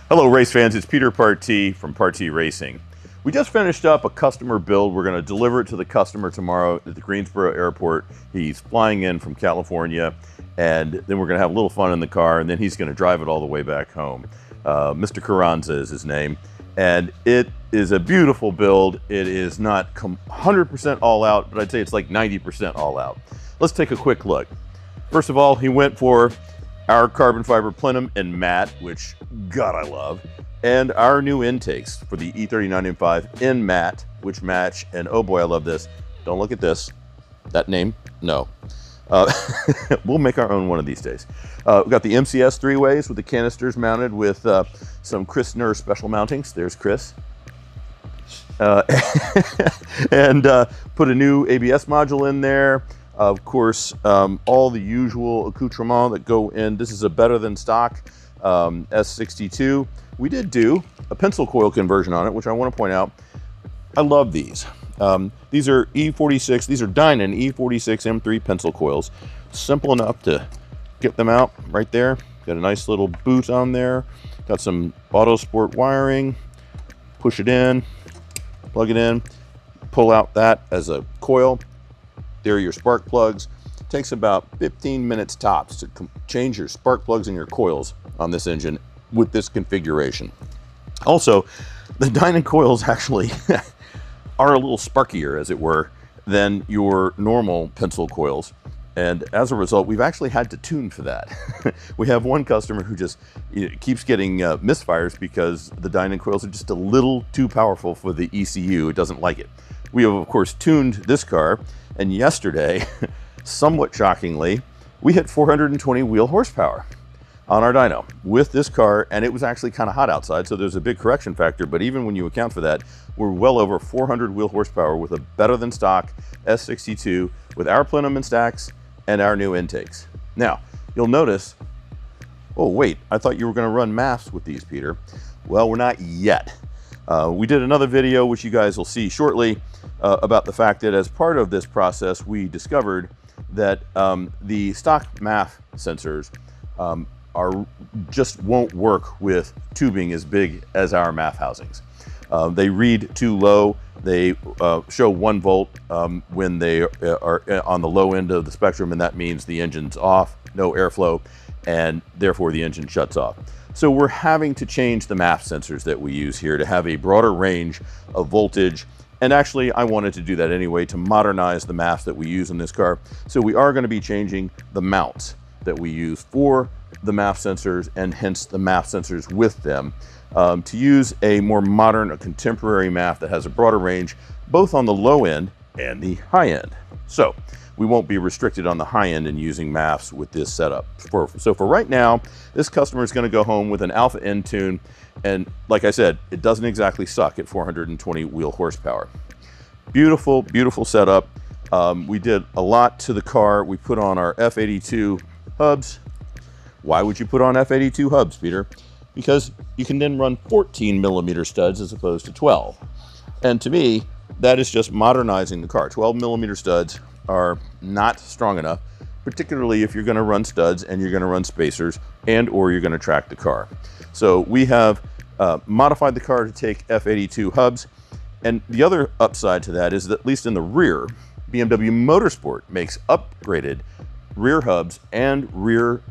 Hello race fans, it's Peter Partee from Partee Racing. We just finished up a customer build. We're going to deliver it to the customer tomorrow at the Greensboro airport. He's flying in from California, and then we're going to have a little fun in the car, and then he's going to drive it all the way back home. Mr. Carranza is his name, and it is a beautiful build. It is not 100% all out, but I'd say it's like 90% all out. Let's take a quick look. First of all, he went for our carbon fiber plenum in matte, which God I love, and our new intakes for the E39 M5 in matte, which match, and oh boy, I love this. Don't look at this. That name? No. We'll make our own one of these days. We've got the MCS three-ways with the canisters mounted with some Chris Nurr special mountings. There's Chris. And put a new ABS module in there. Of course, all the usual accoutrements that go in. This is a better than stock S62. We did do a pencil coil conversion on it, which I want to point out. I love these. These are E46, these are Dyno E46 M3 pencil coils. Simple enough to get them out right there. Got a nice little boot on there. Got some auto sport wiring. Push it in, plug it in, pull out that as a coil. There are your spark plugs. It takes about 15 minutes tops to change your spark plugs and your coils on this engine with this configuration. Also, the Dyno coils actually are a little sparkier, as it were, than your normal pencil coils. And as a result, we've actually had to tune for that. We have one customer who just keeps getting misfires because the Dyno coils are just a little too powerful for the ECU. It doesn't like it. We have, of course, tuned this car, and yesterday, somewhat shockingly, we hit 420 wheel horsepower on our dyno with this car, and it was actually kind of hot outside, so there's a big correction factor, but even when you account for that, we're well over 400 wheel horsepower with a better than stock S62 with our plenum and stacks and our new intakes. Now, you'll notice, oh wait, I thought you were going to run maths with these, Peter. Well, we're not yet. We did another video, which you guys will see shortly, about the fact that as part of this process, we discovered that the stock MAF sensors just won't work with tubing as big as our MAF housings. They read too low. They show 1 volt when they are on the low end of the spectrum, and that means the engine's off, no airflow, and therefore the engine shuts off. So we're having to change the MAF sensors that we use here to have a broader range of voltage. And actually, I wanted to do that anyway to modernize the MAFs that we use in this car. So we are going to be changing the mounts that we use for the MAF sensors, and hence the MAF sensors with them, to use a more modern, a contemporary MAF that has a broader range, both on the low end and the high end. So we won't be restricted on the high end in using MAFs with this setup. So for right now, this customer is going to go home with an Alpha N tune, and like I said, it doesn't exactly suck at 420 wheel horsepower. Beautiful, beautiful setup. We did a lot to the car. We put on our F82 hubs. Why would you put on F82 hubs, Peter? Because you can then run 14 millimeter studs as opposed to 12. And to me, that is just modernizing the car. 12 millimeter studs are not strong enough, particularly if you're going to run studs and you're going to run spacers and or you're going to track the car. So we have modified the car to take F82 hubs, and the other upside to that is that at least in the rear, BMW Motorsport makes upgraded rear hubs and rear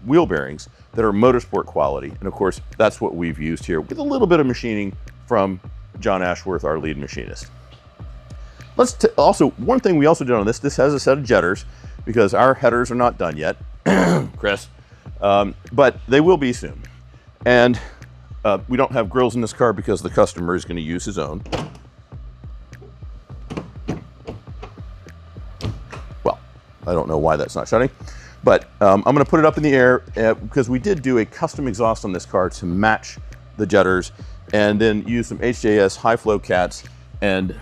wheel bearings that are motorsport quality, and of course that's what we've used here with a little bit of machining from John Ashworth, our lead machinist. Also, one thing we also did on this has a set of Jedders because our headers are not done yet, Chris, but they will be soon. And we don't have grills in this car because the customer is going to use his own. Well, I don't know why that's not shutting, but I'm going to put it up in the air because we did do a custom exhaust on this car to match the Jedders, and then use some HJS high flow cats. And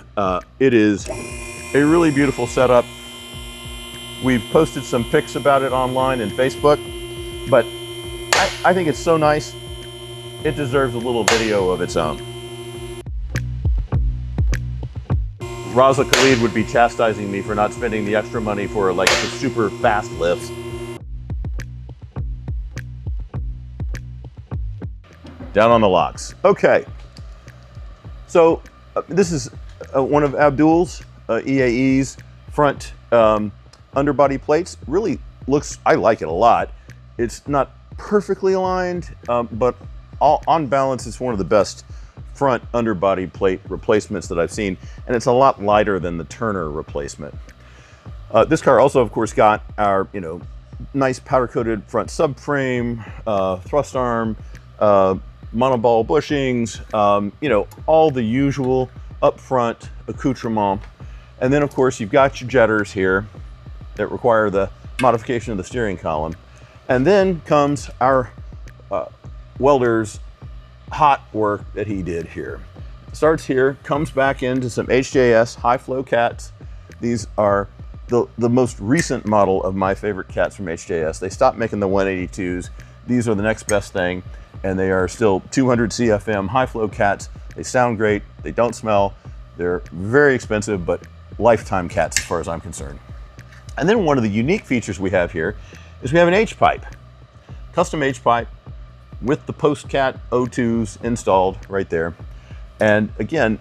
it is a really beautiful setup. We've posted some pics about it online and Facebook, but I think it's so nice, it deserves a little video of its own. Raza Khalid would be chastising me for not spending the extra money for like the super fast lifts. down on the locks. Okay, so this is one of Abdul's EAE's front underbody plates. Really looks, I like it a lot. It's not perfectly aligned, but on balance, it's one of the best front underbody plate replacements that I've seen, and it's a lot lighter than the Turner replacement. This car also, of course, got our, nice powder-coated front subframe, thrust arm, monoball bushings, all the usual up-front accoutrement. And then, of course, you've got your Jedders here that require the modification of the steering column. And then comes our welder's hot work that he did here. Starts here, comes back into some HJS high-flow cats. These are the most recent model of my favorite cats from HJS. They stopped making the 182s. These are the next best thing, and they are still 200 CFM high-flow cats. They sound great, they don't smell, they're very expensive, but lifetime cats as far as I'm concerned. And then one of the unique features we have here is we have an H-pipe, custom H-pipe with the post-cat O2s installed right there. And again,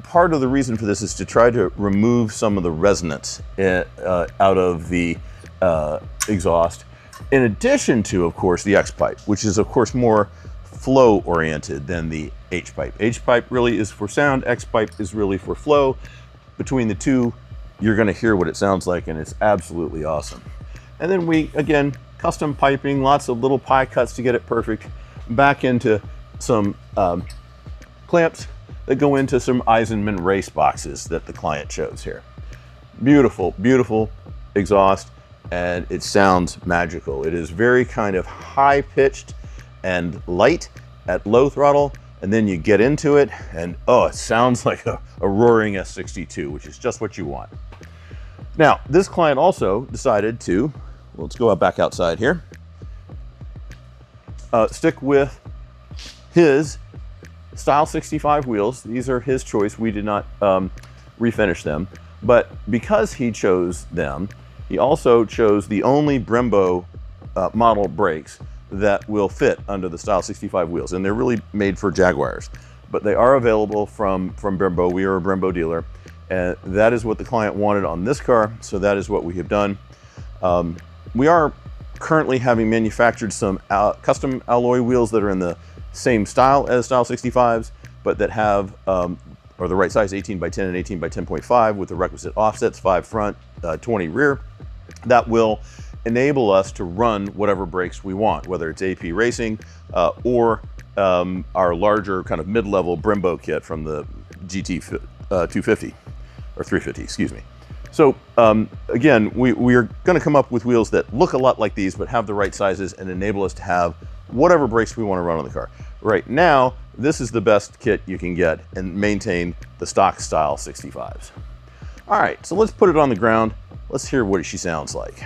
part of the reason for this is to try to remove some of the resonance out of the exhaust, in addition to, of course, the X-pipe, which is, of course, more flow-oriented than the H-pipe. H-pipe really is for sound, X-pipe is really for flow. Between the two, you're going to hear what it sounds like, and it's absolutely awesome. And then we, again, custom piping, lots of little pie cuts to get it perfect, back into some clamps that go into some Eisenmann Race boxes that the client chose here. Beautiful, beautiful exhaust, and it sounds magical. It is very kind of high-pitched and light at low throttle, and then you get into it, and oh, it sounds like a roaring S62, which is just what you want. Now, this client also decided to, let's go back outside here, stick with his Style 65 wheels. These are his choice. We did not refinish them, but because he chose them, he also chose the only Brembo model brakes that will fit under the Style 65 wheels, and they're really made for Jaguars, but they are available from Brembo. We are a Brembo dealer, and that is what the client wanted on this car, so that is what we have done. We are currently having manufactured some custom alloy wheels that are in the same style as Style 65s, but that have, are the right size, 18 by 10 and 18 by 10.5 with the requisite offsets, 5 front, 20 rear. That will enable us to run whatever brakes we want, whether it's AP Racing or our larger kind of mid-level Brembo kit from the GT 250, or 350, excuse me. So again, we are going to come up with wheels that look a lot like these, but have the right sizes and enable us to have whatever brakes we want to run on the car. Right now, this is the best kit you can get and maintain the stock Style 65s. All right, so let's put it on the ground. Let's hear what she sounds like.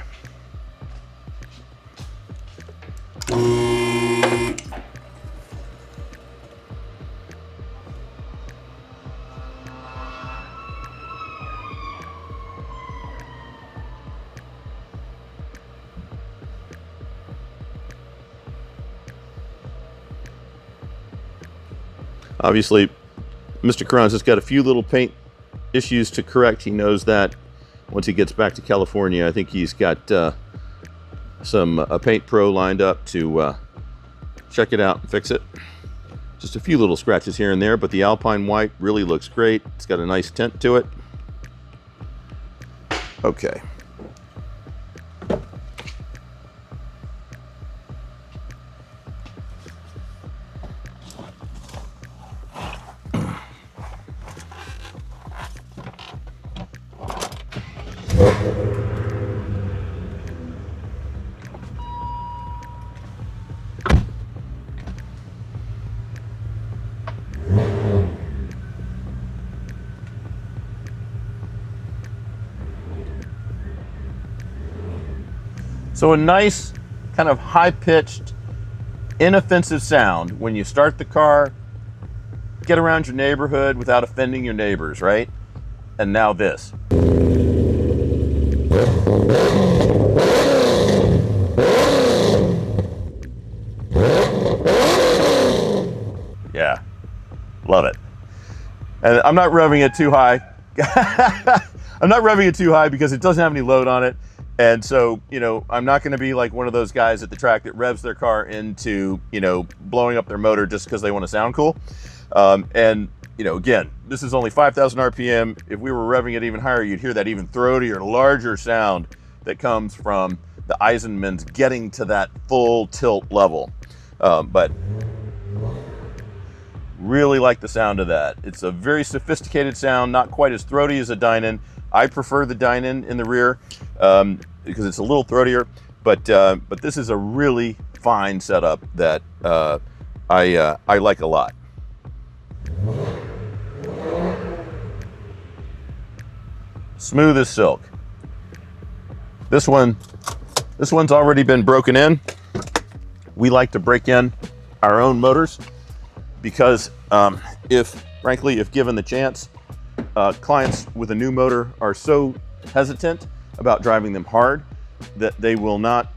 Obviously, Mr. Carranza's got a few little paint issues to correct. He knows that once he gets back to California. I think he's got some paint pro lined up to check it out and fix it. Just a few little scratches here and there, but the Alpine white really looks great. It's got a nice tint to it. Okay. So a nice kind of high-pitched, inoffensive sound when you start the car, get around your neighborhood without offending your neighbors, right? And now this. And I'm not revving it too high. I'm not revving it too high because it doesn't have any load on it. And so, you know, I'm not going to be like one of those guys at the track that revs their car into, you know, blowing up their motor just because they want to sound cool. And, you know, again, this is only 5,000 RPM. If we were revving it even higher, you'd hear that even throatier, larger sound that comes from the Eisenmann's getting to that full tilt level. But really like the sound of that. It's a very sophisticated sound, not quite as throaty as a dyno. I prefer the dyno in the rear because it's a little throatier, but this is a really fine setup that I like a lot. Smooth as silk. This one's already been broken in. We like to break in our own motors because frankly, if given the chance, clients with a new motor are so hesitant about driving them hard that they will not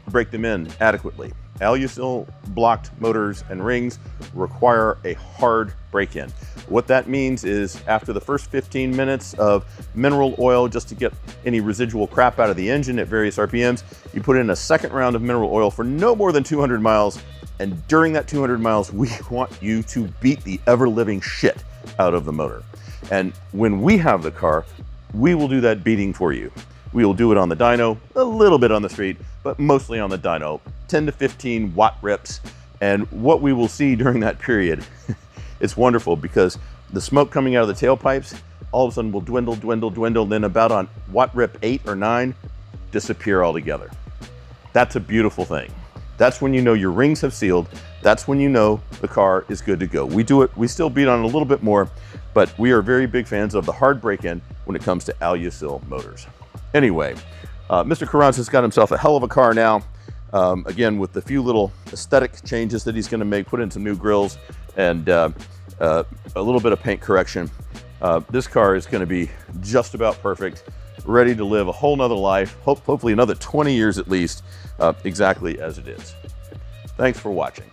break them in adequately. Alusil blocked motors and rings require a hard break-in. What that means is after the first 15 minutes of mineral oil, just to get any residual crap out of the engine at various RPMs, you put in a second round of mineral oil for no more than 200 miles. And during that 200 miles, we want you to beat the ever-living shit out of the motor. And when we have the car, we will do that beating for you. We will do it on the dyno, a little bit on the street, but mostly on the dyno, 10 to 15 watt rips. And what we will see during that period, it's wonderful because the smoke coming out of the tailpipes all of a sudden will dwindle, dwindle, dwindle, then about on watt rip 8 or 9, disappear altogether. That's a beautiful thing. That's when you know your rings have sealed. That's when you know the car is good to go. We do it, we still beat on a little bit more, but we are very big fans of the hard break-in when it comes to Alusil motors. Anyway, Mr. Carranza's got himself a hell of a car now. Again, with the few little aesthetic changes that he's going to make, put in some new grills and a little bit of paint correction. This car is going to be just about perfect, ready to live a whole nother life, hopefully another 20 years at least, exactly as it is. Thanks for watching.